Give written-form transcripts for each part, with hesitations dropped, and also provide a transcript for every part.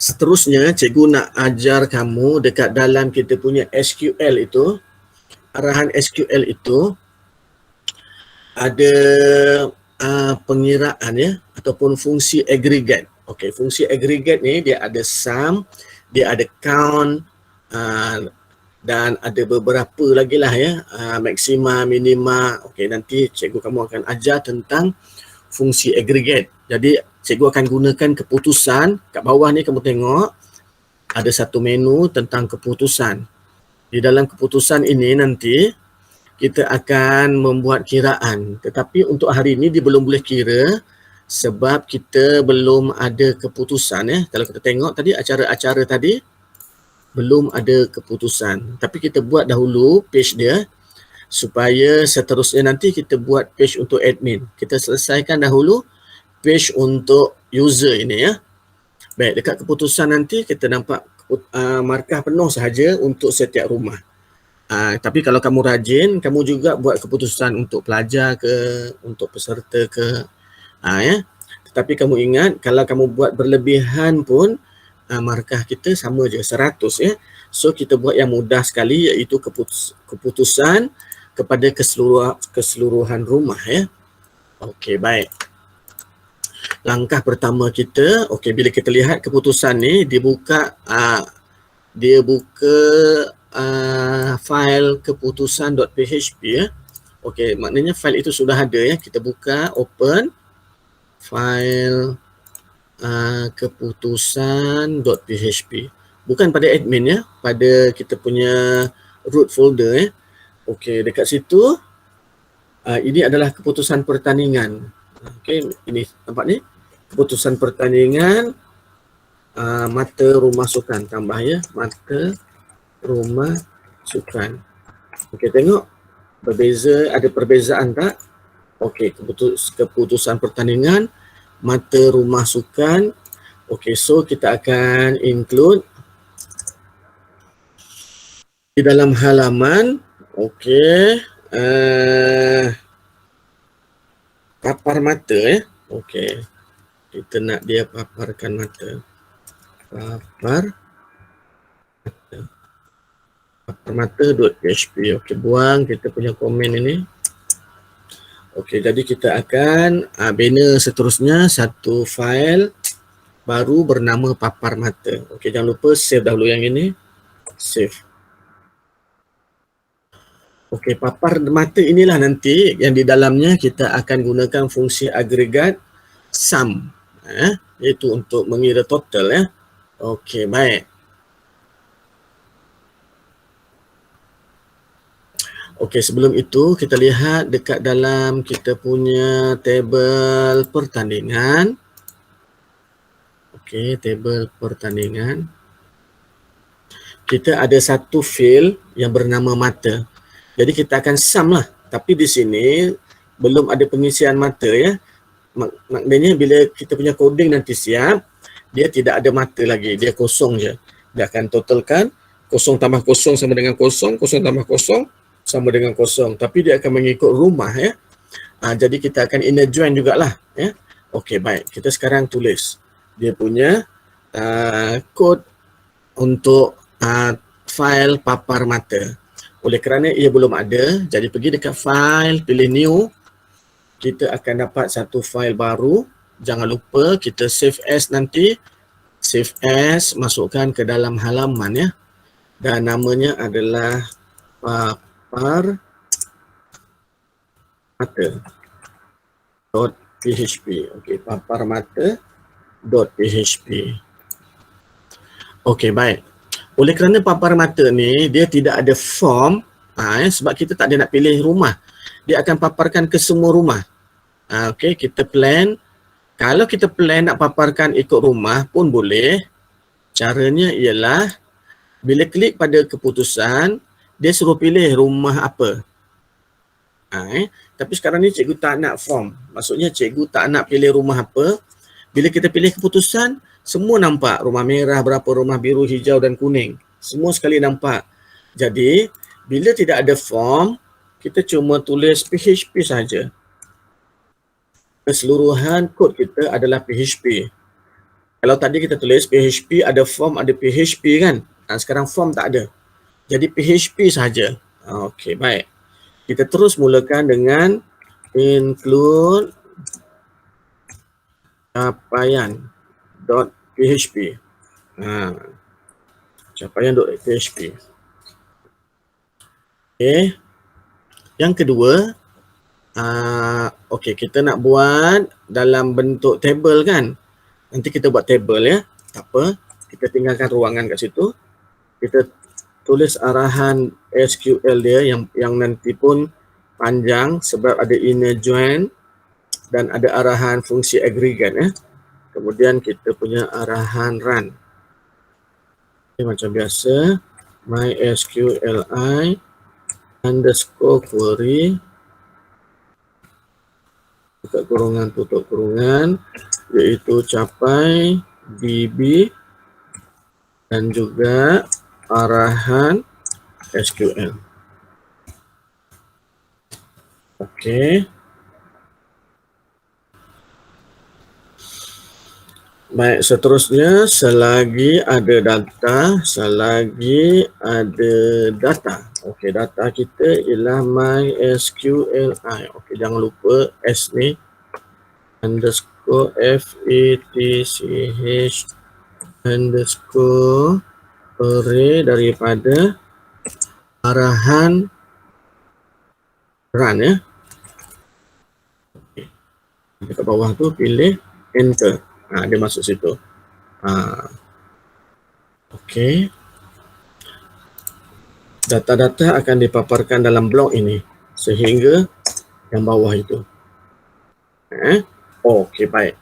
Seterusnya, cikgu nak ajar kamu dekat dalam kita punya SQL itu, arahan SQL itu ada pengiraan ya, ataupun fungsi agregat. Okey, fungsi agregat ni dia ada sum, dia ada count, dan ada beberapa lagi lah ya, maksima, minima. Okey, nanti cikgu kamu akan ajar tentang fungsi agregat. Jadi cikgu akan gunakan keputusan. Kat bawah ni kamu tengok ada satu menu tentang keputusan. Di dalam keputusan ini nanti kita akan membuat kiraan. Tetapi untuk hari ini dia belum boleh kira sebab kita belum ada keputusan ya. Kalau kita tengok tadi acara-acara tadi belum ada keputusan. Tapi kita buat dahulu page dia supaya seterusnya nanti kita buat page untuk admin. Kita selesaikan dahulu page untuk user ini ya. Baik, dekat keputusan nanti kita nampak markah penuh sahaja untuk setiap rumah. Tapi kalau kamu rajin, kamu juga buat keputusan untuk pelajar ke, untuk peserta ke. Ya. Tetapi kamu ingat, kalau kamu buat berlebihan pun, markah kita sama je, 100 ya. So kita buat yang mudah sekali iaitu keputusan kepada keseluruhan rumah ya. Okey, baik. Langkah pertama kita, okey, bila kita lihat keputusan ni dia buka file keputusan.php ya. Okey, maknanya file itu sudah ada ya. Kita buka, open file keputusan.php. Bukan pada admin ya, pada kita punya root folder ya. Okey, dekat situ ini adalah keputusan pertandingan. Okey, ini nampak ni keputusan pertandingan mata rumah sukan, tambah ya, mata rumah sukan. Okey, tengok berbeza, ada perbezaan tak? Okey, keputusan pertandingan mata rumah sukan. Okey, so kita akan include di dalam halaman. Okey, papar mata ya. Okey, kita nak dia paparkan mata. Papar mata.php. Okey, buang kita punya komen ini. Okey, jadi kita akan bina seterusnya satu file baru bernama papar mata. Okey, jangan lupa save dahulu yang ini. Save. Okey, papar mata inilah nanti yang di dalamnya kita akan gunakan fungsi agregat sum. Iaitu untuk mengira total ya. Okey, baik. Okey, sebelum itu kita lihat dekat dalam kita punya table pertandingan. Okey, table pertandingan. Kita ada satu field yang bernama mata. Jadi kita akan sum lah. Tapi di sini belum ada pengisian mata ya. Maknanya bila kita punya coding nanti siap, dia tidak ada mata lagi. Dia kosong je. Dia akan totalkan 0 tambah 0 sama dengan 0, 0 tambah 0 sama dengan 0. Tapi dia akan mengikut rumah ya. Jadi kita akan inner join jugalah ya. Okey, baik. Kita sekarang tulis dia punya kod untuk file papar mata. Oleh kerana ia belum ada, jadi pergi dekat file, pilih new. Kita akan dapat satu file baru. Jangan lupa kita save as nanti. Save as, masukkan ke dalam halaman ya. Dan namanya adalah papar mata.php. Okey, papar mata.php. Okey, baik. Oleh kerana papar mata ni dia tidak ada form, sebab kita tak ada nak pilih rumah. Dia akan paparkan ke semua rumah. Okey, kita plan. Kalau kita plan nak paparkan ikut rumah pun boleh. Caranya ialah bila klik pada keputusan, dia suruh pilih rumah apa. Tapi sekarang ni cikgu tak nak form. Maksudnya cikgu tak nak pilih rumah apa. Bila kita pilih keputusan, semua nampak. Rumah merah berapa, rumah biru, hijau dan kuning. Semua sekali nampak. Jadi, bila tidak ada form, kita cuma tulis PHP saja. Keseluruhan kod kita adalah PHP. Kalau tadi kita tulis PHP ada form, ada PHP kan. Sekarang form tak ada. Jadi PHP saja. Okey, baik. Kita terus mulakan dengan include capaian.php. Capaian.php. Okey. Yang kedua, okey, kita nak buat dalam bentuk table kan. Nanti kita buat table ya. Tak apa. Kita tinggalkan ruangan kat situ. Kita tulis arahan SQL dia yang nanti pun panjang sebab ada inner join dan ada arahan fungsi aggregate ya. Kemudian kita punya arahan run. Okay, macam biasa, mysqli underscore query buka kurungan tutup kurungan iaitu capai db dan juga arahan SQL. Okey. Baik, seterusnya selagi ada data. Okey, data kita ialah mysqli. Okey, jangan lupa S ni underscore fatch underscore array daripada arahan run ya. Okay. Dekat bawah tu pilih enter. Dia masuk situ. Okey. Data-data akan dipaparkan dalam blok ini sehingga yang bawah itu. Okey, baik.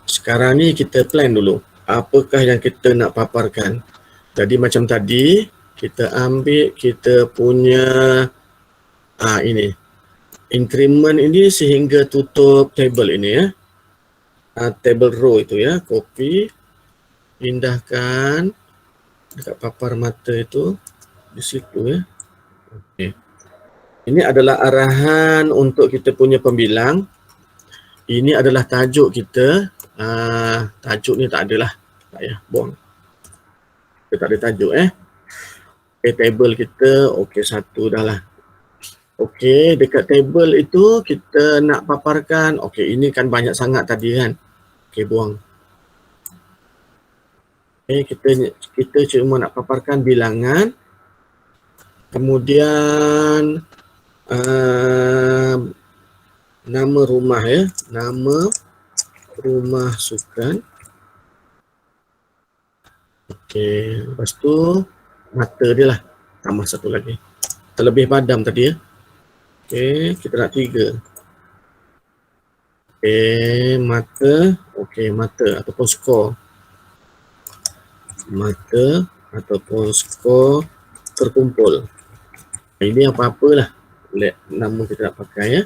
Sekarang ni kita plan dulu. Apakah yang kita nak paparkan? Jadi macam tadi, kita ambil kita punya ini. Increment ini sehingga tutup table ini ya. Table row itu ya. Copy. Pindahkan dekat papar mata itu. Di situ ya. Okey. Ini adalah arahan untuk kita punya pembilang. Ini adalah tajuk kita. Tajuk ni tak adalah. Tak payah, buang. Kita tak ada tajuk table kita, okey satu dah lah. Okey, dekat table itu kita nak paparkan, okey ini kan banyak sangat tadi kan. Okey, buang. Okey, kita cuma nak paparkan bilangan. Kemudian nama rumah ya, nama rumah sukan. Okey, lepas tu mata dia lah, tambah satu lagi. Terlebih padam tadi ya. Okey, kita nak 3. Okey, mata. Okey, mata ataupun skor. Mata ataupun skor terkumpul. Ini apa-apalah nama kita nak pakai ya.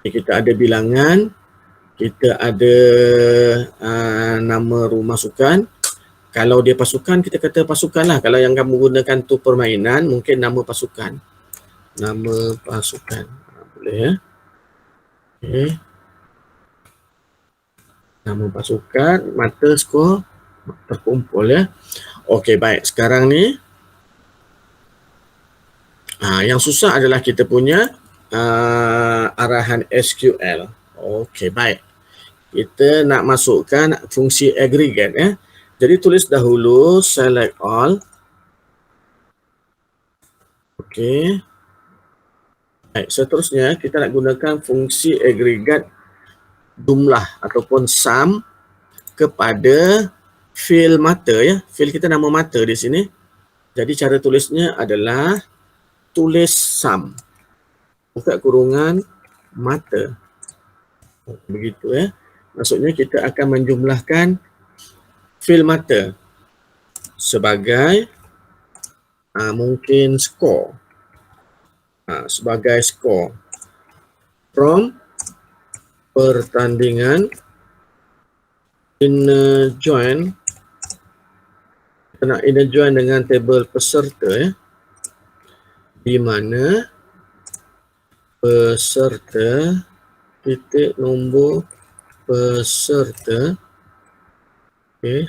Kita ada bilangan, kita ada nama rumah sukan. Kalau dia pasukan, kita kata pasukan lah. Kalau yang kamu gunakan tu permainan, mungkin nama pasukan. Nama pasukan. Boleh ya. Okay. Nama pasukan, mata skor terkumpul ya. Okey, baik. Sekarang ni, yang susah adalah kita punya arahan SQL. Okey, baik. Kita nak masukkan fungsi aggregate ya. Jadi tulis dahulu select all. Okey. Baik, seterusnya kita nak gunakan fungsi aggregate jumlah ataupun sum kepada field mata ya. Field kita nama mata di sini. Jadi cara tulisnya adalah tulis sum. Buka kurungan mata. Begitu ya. Maksudnya kita akan menjumlahkan field mata sebagai mungkin skor. Sebagai skor from pertandingan inner join. Kita nak inner join dengan table peserta ya. Di mana peserta titik nombor peserta,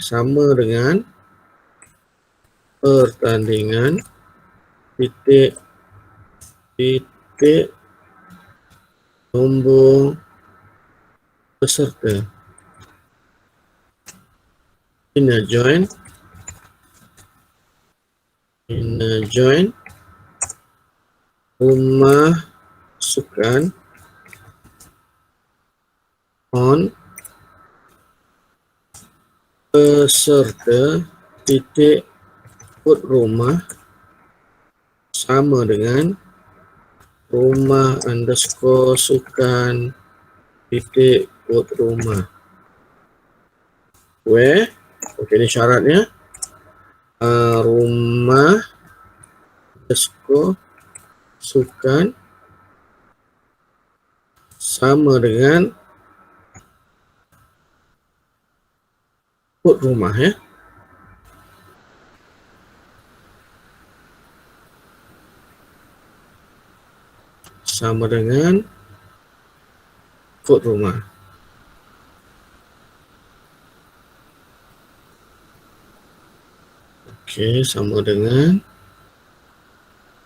sama dengan pertandingan titik nombor peserta. Inner join rumah sukan on peserta titik kod rumah sama dengan rumah underscore sukan titik kod rumah. Where? Okey, ini syaratnya. Rumah underscore sukan sama dengan kod rumah ya. Sama dengan kod rumah. Okey, sama dengan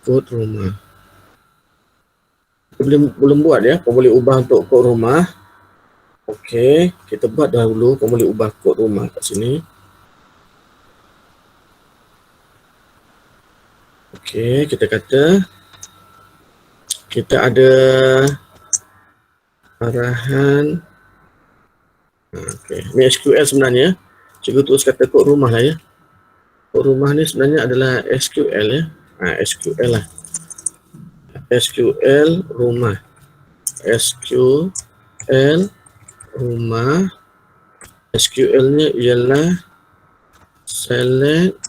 kod rumah. Kita belum buat ya, kau boleh ubah untuk kod rumah. Okey, kita buat dahulu, kau boleh ubah kod rumah kat sini. Okey, kita kata kita ada arahan. Okey, ini SQL sebenarnya. Cikgu terus kata kod rumah lah ya. Kod rumah ni sebenarnya adalah SQL ya. SQL lah. SQL rumah. SQL rumah. SQL-nya ialah select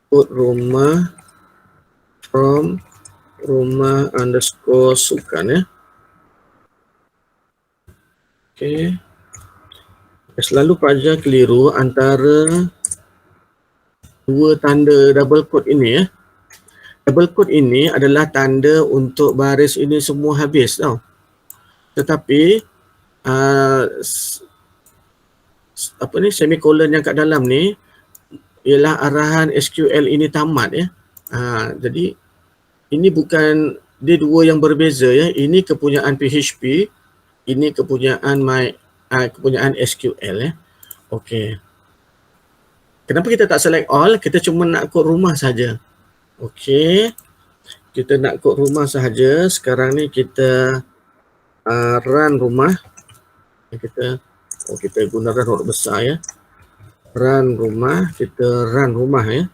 kod rumah from rumah underscore sukan ya. Okey. Selalu pelajar keliru antara dua tanda double quote ini ya. Double quote ini adalah tanda untuk baris ini semua habis tau. Tetapi semikolon yang kat dalam ni ialah arahan SQL ini tamat ya. Jadi ini bukan, dia dua yang berbeza ya. Ini kepunyaan PHP, ini kepunyaan kepunyaan SQL ya. Okey. Kenapa kita tak select all? Kita cuma nak kod rumah saja. Okey. Kita nak kod rumah sahaja. Sekarang ni kita run rumah. Kita guna run huruf besar ya. Run rumah. Kita run rumah ya.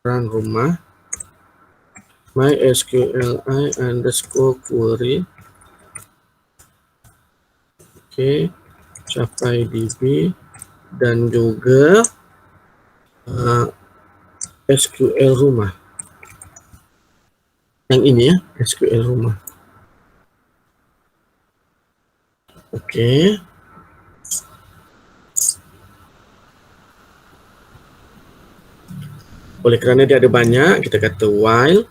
Run rumah. MySQLi underscore query. Okey. Capai DB. Dan juga SQL rumah. Yang ini ya, SQL rumah. Okey. Oleh kerana dia ada banyak, kita kata while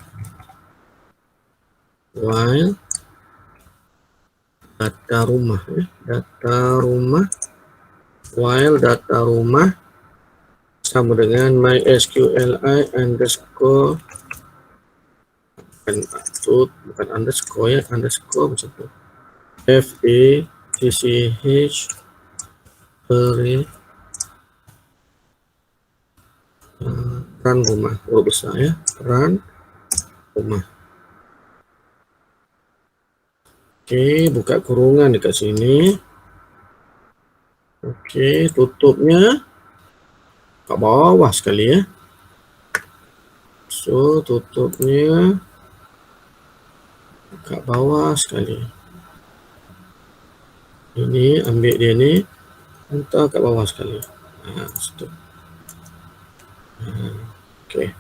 data rumah ya. Data rumah. While data rumah sama dengan MySQLi underscore, bukan underscore ya, underscore macam tu. FATCH array run rumah, huruf besar ya, run rumah. Okey, buka kurungan dekat sini. Okey, tutupnya kat bawah sekali ya. So, tutupnya kat bawah sekali. Ini, ambil dia ni, hantar kat bawah sekali. Stop. Okey.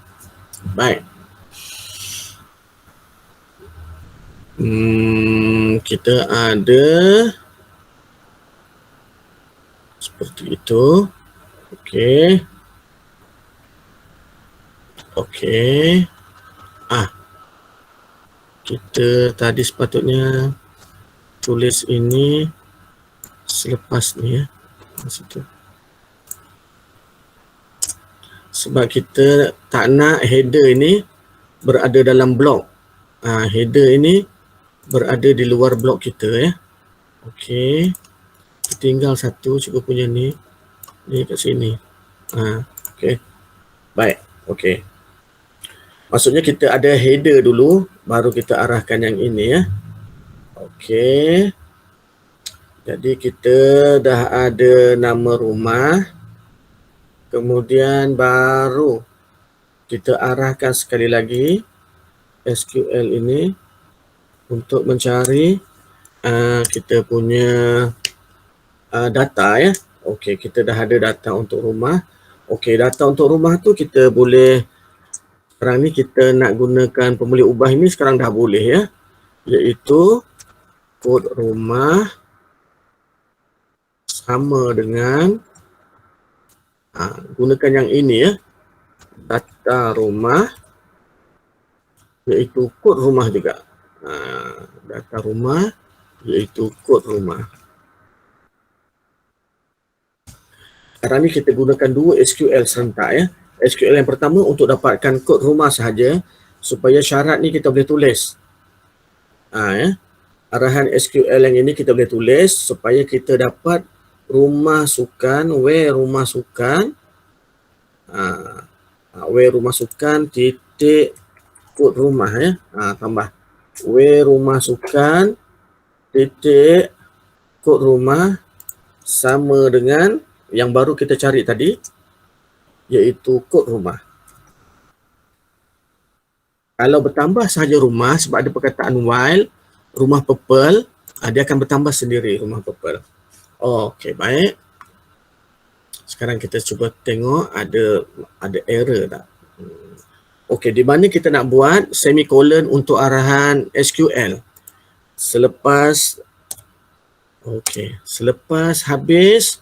Baik. Kita ada seperti itu. Okey. Okey. Kita tadi sepatutnya tulis ini selepas ni ya. Situ. Sebab kita tak nak header ini berada dalam blok. Header ini berada di luar blok kita ya. Okey. Tinggal satu cikgu punya ni kat sini. Okey. Baik. Okey. Maksudnya kita ada header dulu baru kita arahkan yang ini ya. Okey. Jadi kita dah ada nama rumah. Kemudian baru kita arahkan sekali lagi SQL ini untuk mencari kita punya data ya. Okey, kita dah ada data untuk rumah. Okey, data untuk rumah tu kita boleh, sekarang ni kita nak gunakan pemboleh ubah ini sekarang dah boleh ya. Iaitu kod rumah sama dengan gunakan yang ini ya. Data rumah iaitu kod rumah juga. Data rumah iaitu kod rumah. Sekarang ni kita gunakan dua SQL serentak ya. SQL yang pertama untuk dapatkan kod rumah sahaja supaya syarat ni kita boleh tulis. Ya. Arahan SQL yang ini kita boleh tulis supaya kita dapat rumah sukan, where rumah sukan, where rumah sukan titik kod rumah ya. Tambah where rumah sukan titik kod rumah sama dengan yang baru kita cari tadi iaitu kod rumah. Kalau bertambah sahaja rumah sebab ada perkataan while, rumah purple, dia akan bertambah sendiri rumah purple. Okey, baik. Sekarang kita cuba tengok ada error tak. Okey, di mana kita nak buat semicolon untuk arahan SQL. Selepas habis,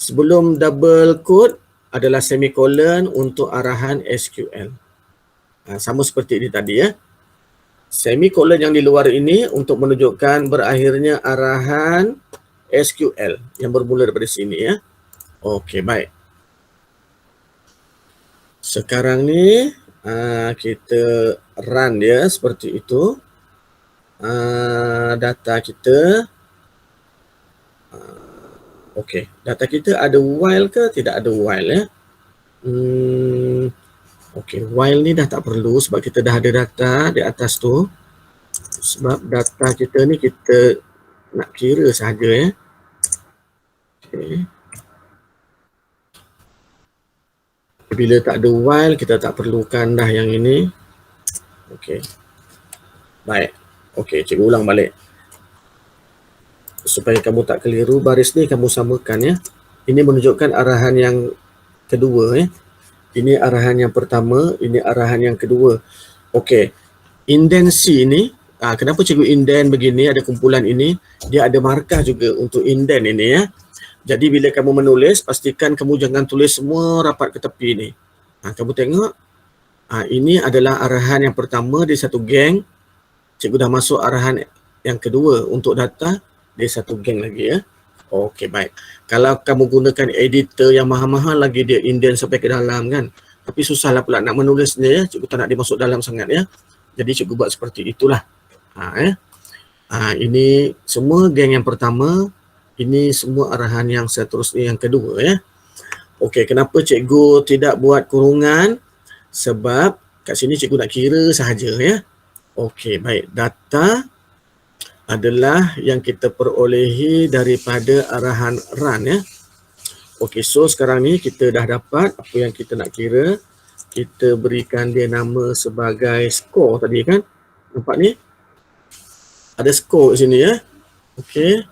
sebelum double quote adalah semicolon untuk arahan SQL. Sama seperti ini tadi ya. Semicolon yang di luar ini untuk menunjukkan berakhirnya arahan SQL yang bermula daripada sini ya. Okey, baik. Sekarang ni kita run dia seperti itu. Data kita. Okey, data kita ada while ke tidak ada while ya? Okey, while ni dah tak perlu sebab kita dah ada data di atas tu. Sebab data kita ni kita nak kira sahaja ya. Okey. Bila tak ada while kita tak perlukan dah yang ini. Okey. Baik. Okey, cikgu ulang balik. Supaya kamu tak keliru, baris ni kamu samakan ya. Ini menunjukkan arahan yang kedua ya. Ini arahan yang pertama, ini arahan yang kedua. Okey. Indensi ini, kenapa cikgu indent begini, ada kumpulan ini, dia ada markah juga untuk indent ini ya. Jadi bila kamu menulis, pastikan kamu jangan tulis semua rapat ke tepi ni. Kamu tengok, ini adalah arahan yang pertama di satu geng. Cikgu dah masuk arahan yang kedua untuk data, dia satu geng lagi ya. Okey, baik. Kalau kamu gunakan editor yang mahal-mahal lagi, dia indent sampai ke dalam kan. Tapi susahlah pula nak menulisnya ya. Cikgu tak nak dia masuk dalam sangat ya. Jadi cikgu buat seperti itulah. Ini semua geng yang pertama. Ini semua arahan yang seterusnya yang kedua ya. Okey, kenapa cikgu tidak buat kurungan? Sebab kat sini cikgu nak kira sahaja ya. Okey, baik. Data adalah yang kita perolehi daripada arahan run ya. Okey, so sekarang ni kita dah dapat apa yang kita nak kira. Kita berikan dia nama sebagai score tadi kan. Nampak ni? Ada score kat sini ya. Okey.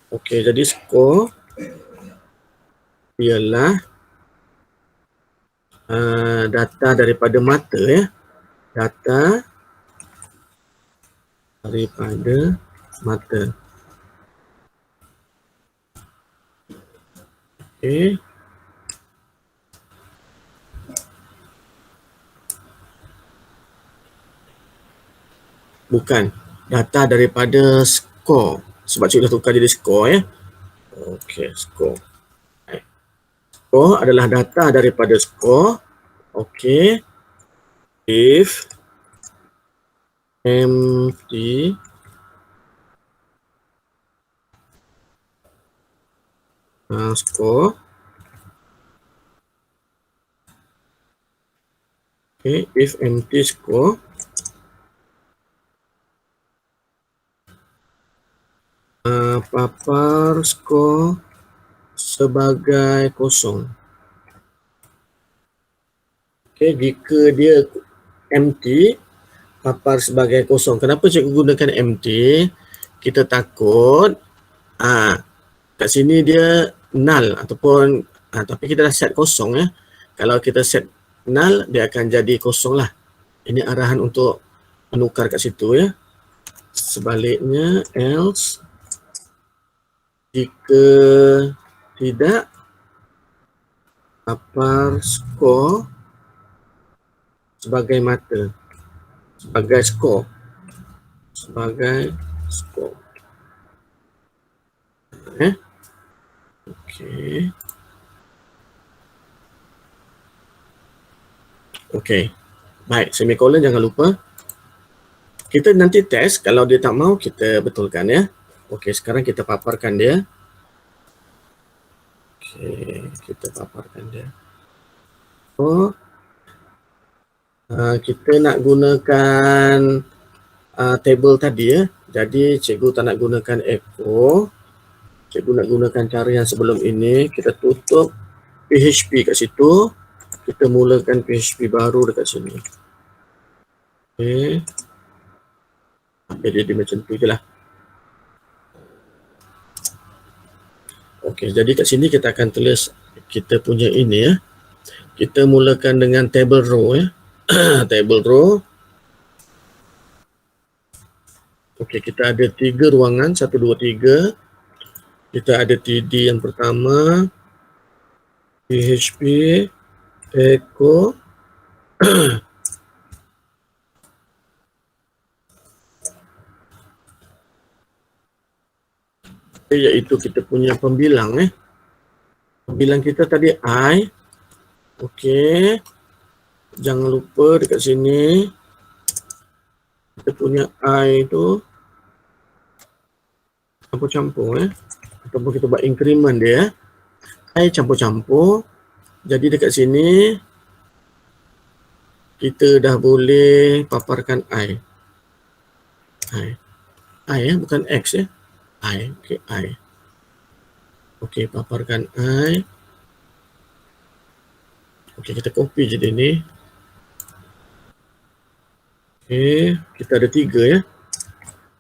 Okey, jadi skor ialah data daripada mata ya. Data daripada mata. Okey. Bukan. Data daripada skor. Sebab cikgu dah tukar jadi skor ya. Okey, skor. Skor adalah data daripada skor. Okey. If empty score. Okay, if empty score papar skor sebagai kosong. Okay, jika dia empty, papar sebagai kosong. Kenapa cikgu gunakan empty? Kita takut kat sini dia null ataupun tapi kita dah set kosong ya. Kalau kita set null, dia akan jadi kosong lah. Ini arahan untuk menukar kat situ ya. Sebaliknya else jika tidak papar skor sebagai mata, sebagai skor, okey. Okey. Baik, semikolon jangan lupa. Kita nanti test, kalau dia tak mau kita betulkan ya. Okey, sekarang kita paparkan dia. Okey, kita paparkan dia. Kita nak gunakan table tadi ya. Jadi cikgu tak nak gunakan echo. Cikgu nak gunakan cara yang sebelum ini. Kita tutup PHP kat situ. Kita mulakan PHP baru dekat sini. Okey. Jadi macam tu je lah. Okey, jadi kat sini kita akan tulis kita punya ini ya. Kita mulakan dengan table row ya. Table row. Okey, kita ada 3 ruangan, 1, 2, 3. Kita ada TD yang pertama, PHP, echo, iaitu kita punya pembilang Pembilang kita tadi I. Okey. Jangan lupa dekat sini kita punya I tu campur-campur ataupun kita buat increment dia. I campur-campur. Jadi dekat sini kita dah boleh paparkan I bukan X ya. I. Okey, I. Okey, paparkan I. Okey, kita copy je dia ni. Okey, kita ada 3 ya.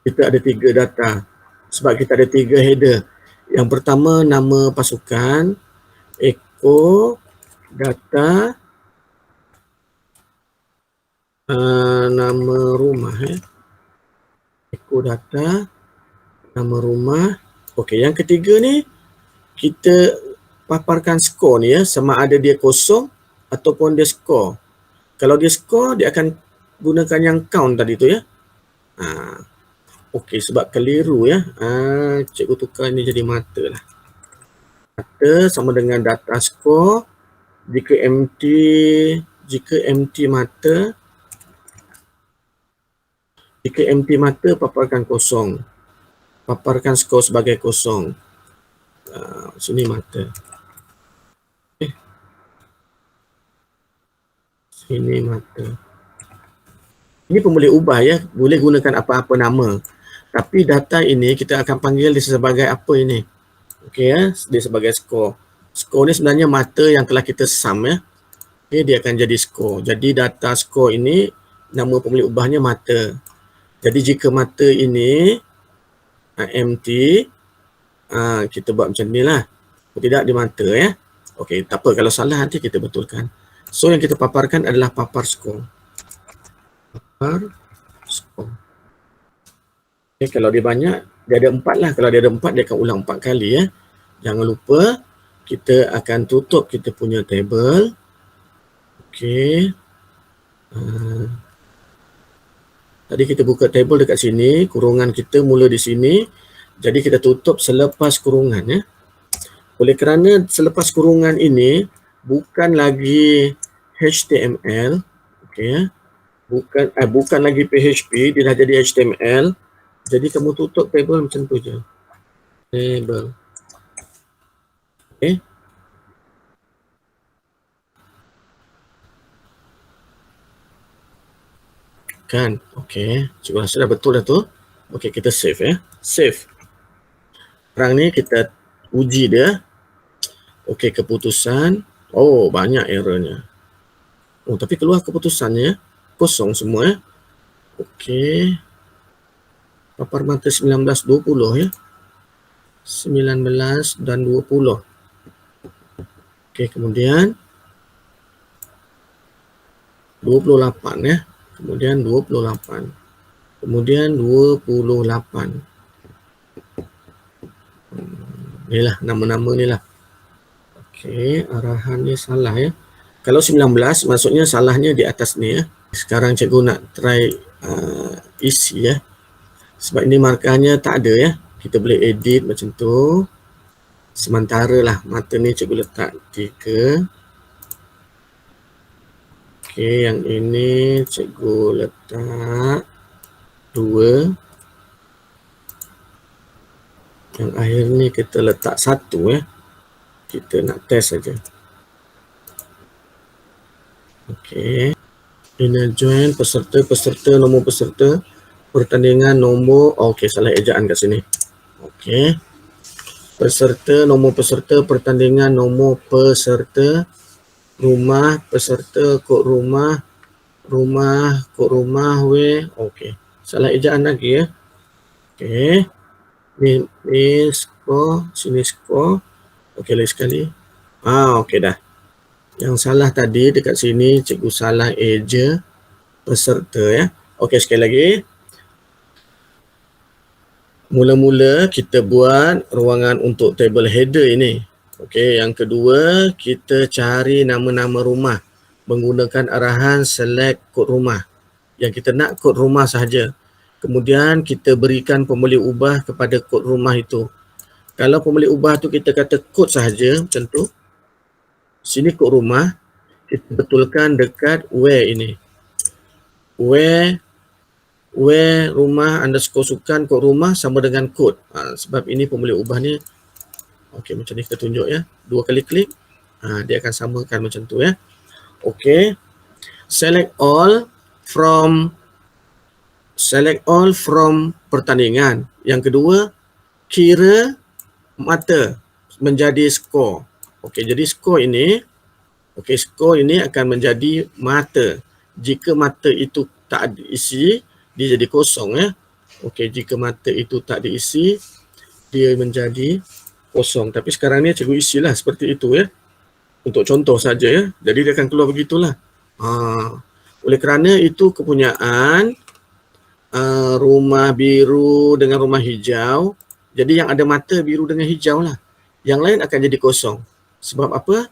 Kita ada 3 data. Sebab kita ada 3 header. Yang pertama nama pasukan, echo, data, nama rumah echo data, nama rumah. Okey, yang ketiga ni kita paparkan skor ni ya, sama ada dia kosong ataupun dia skor. Kalau dia skor, dia akan gunakan yang count tadi tu ya. Okey, sebab keliru ya. Cikgu tukar ni jadi mata lah. Mata sama dengan data skor. Jika empty mata, jika empty mata paparkan kosong. Paparkan skor sebagai kosong. Sini mata. Sini mata. Ini pun boleh ubah ya. Boleh gunakan apa-apa nama. Tapi data ini kita akan panggil dia sebagai apa ini. Okey ya. Dia sebagai skor. Skor ni sebenarnya mata yang telah kita sum ya. Okey, dia akan jadi skor. Jadi data skor ini nama pun boleh ubahnya mata. Jadi jika mata ini empty, kita buat macam ni lah. Tidak di mata ya. Okey, tak apa, kalau salah nanti kita betulkan. So yang kita paparkan adalah papar skor. Papar skor. Okay, kalau dia banyak, dia ada 4 lah. Kalau dia ada 4, dia akan ulang 4 kali ya. Jangan lupa kita akan tutup kita punya table. Okey. Tadi kita buka table dekat sini, kurungan kita mula di sini. Jadi kita tutup selepas kurungan ya. Oleh kerana selepas kurungan ini bukan lagi HTML, okey ya. Bukan lagi PHP, dia dah jadi HTML. Jadi kamu tutup table macam tu je. Table. Okey. Kan? Okey. Cikgu rasa dah betul dah tu. Okey, kita save ya. Save. Sekarang ni kita uji dia. Okey, keputusan. Oh, banyak errornya. Oh, tapi keluar keputusannya. Kosong semua ya. Okey. Papar mata 19, 20 ya. 19 dan 20. Okey, kemudian 28 ya. Kemudian 28. Kemudian 28. Inilah nama-nama ni lah. Okey, arahannya salah ya. Kalau 19 maksudnya salahnya di atas ni ya. Sekarang cikgu nak try isi ya. Sebab ini markahnya tak ada ya. Kita boleh edit macam tu. Sementara lah mata ni cikgu letak 3. Okey, yang ini cikgu letak 2. Yang akhir ni kita letak 1 ya. Kita nak test saja. Okey. Inner join peserta, nombor peserta, pertandingan nombor, okey salah ejaan kat sini. Okey. Peserta, nombor peserta, pertandingan nombor peserta, rumah, peserta, kod rumah, kod rumah, okey. Salah ejaan lagi ya. Okey. Ni skor, sini skor. Okey, lagi sekali. Okey dah. Yang salah tadi dekat sini cikgu salah eja peserta ya. Okey, sekali lagi. Mula-mula kita buat ruangan untuk table header ini. Okey, yang kedua kita cari nama-nama rumah menggunakan arahan select kod rumah. Yang kita nak kod rumah sahaja. Kemudian kita berikan pemboleh ubah kepada kod rumah itu. Kalau pemboleh ubah tu kita kata kod sahaja macam tu. Sini kod rumah, kita betulkan dekat where ini. Where rumah underscore sukan kod rumah sama dengan kod. Sebab ini pemboleh ubah ni. Okey, macam ni kita tunjuk ya. 2 kali klik. Dia akan samakan macam tu ya. Okey. Select all from pertandingan. Yang kedua, kira mata menjadi skor. Okey, jadi skor ini akan menjadi mata. Jika mata itu tak diisi, dia jadi kosong ya. Okey, jika mata itu tak diisi, dia menjadi kosong. Tapi sekarang ni cikgu isilah seperti itu ya. Untuk contoh saja ya. Jadi dia akan keluar begitulah. Oleh kerana itu kepunyaan rumah biru dengan rumah hijau. Jadi yang ada mata biru dengan hijau lah. Yang lain akan jadi kosong. Sebab apa?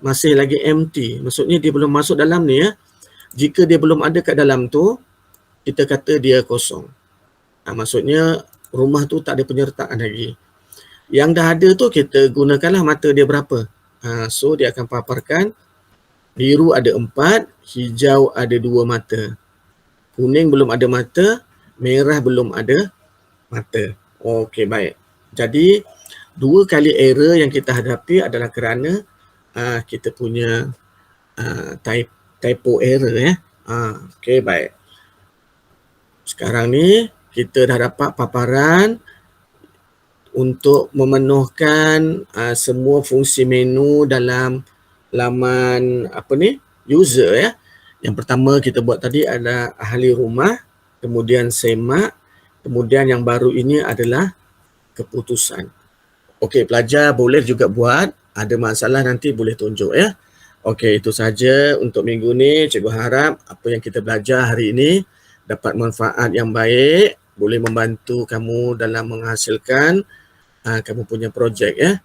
Masih lagi empty. Maksudnya dia belum masuk dalam ni ya. Jika dia belum ada kat dalam tu, kita kata dia kosong. Maksudnya rumah tu tak ada penyertaan lagi. Yang dah ada tu kita gunakanlah mata dia berapa. So dia akan paparkan biru ada 4, hijau ada 2 mata. Kuning belum ada mata, merah belum ada mata. Okey, baik. Jadi 2 kali error yang kita hadapi adalah kerana kita punya typo error ya. Okey, baik. Sekarang ni kita dah dapat paparan untuk memenuhkan semua fungsi menu dalam laman user ya. Yang pertama kita buat tadi adalah ahli rumah, kemudian semak, kemudian yang baru ini adalah keputusan. Okey, pelajar boleh juga buat, ada masalah nanti boleh tunjuk ya. Okey, itu saja untuk minggu ni. Cikgu harap apa yang kita belajar hari ini dapat manfaat yang baik, boleh membantu kamu dalam menghasilkan kamu punya projek ya.